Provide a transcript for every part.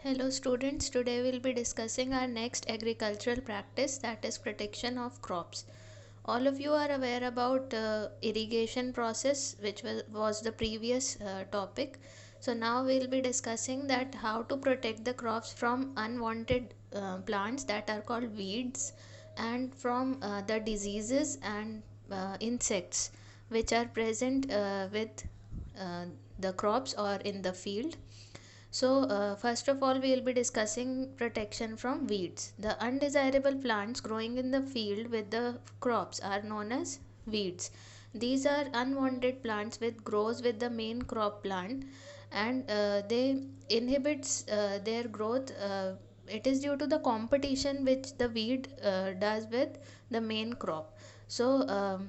Hello students, today we'll be discussing our next agricultural practice, that is protection of crops. All of you are aware about irrigation process, which was the previous topic. So now we'll be discussing that how to protect the crops from unwanted plants that are called weeds, and from the diseases and insects which are present with uh, the crops or in the field. So, first of all, we will be discussing protection from weeds. The undesirable plants growing in the field with the crops are known as weeds. These are unwanted plants which grows with the main crop plant, and they inhibits their growth. It is due to the competition which the weed does with the main crop. So,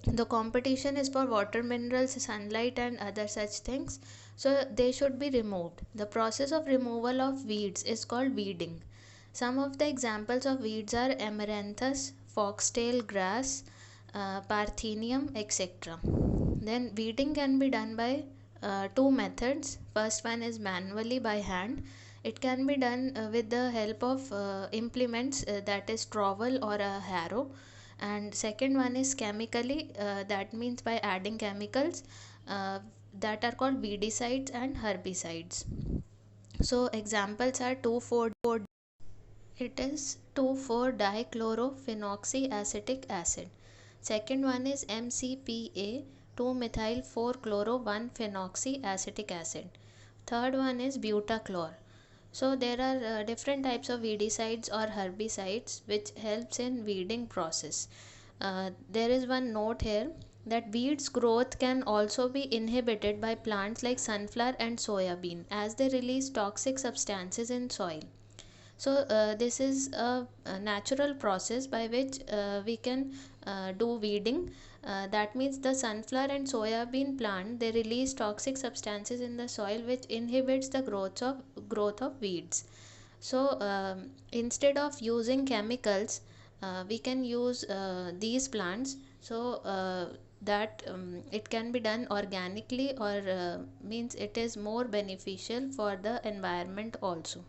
the competition is for water, minerals, sunlight, and other such things, so they should be removed. The process of removal of weeds is called weeding. Some of the examples of weeds are amaranthus, foxtail grass, parthenium, etc. Then weeding can be done by two methods. First one is manually by hand. It can be done with the help of implements, that is trowel or a harrow. And second one is chemically, that means by adding chemicals uh, that are called weedicides and herbicides. So examples are 2,4, it is 2,4-dichlorophenoxyacetic acid. Second one is MCPA, 2-methyl-4-chloro-1-phenoxyacetic acid. Third one is butachlor. So there are different types of weedicides or herbicides which helps in weeding process. There is one note here that weeds growth can also be inhibited by plants like sunflower and soya bean, as they release toxic substances in soil. So this is a natural process by which we can do weeding. That means the sunflower and soya bean plant, they release toxic substances in the soil which inhibits the growth of weeds. So instead of using chemicals, we can use these plants, so that it can be done organically, or means it is more beneficial for the environment also.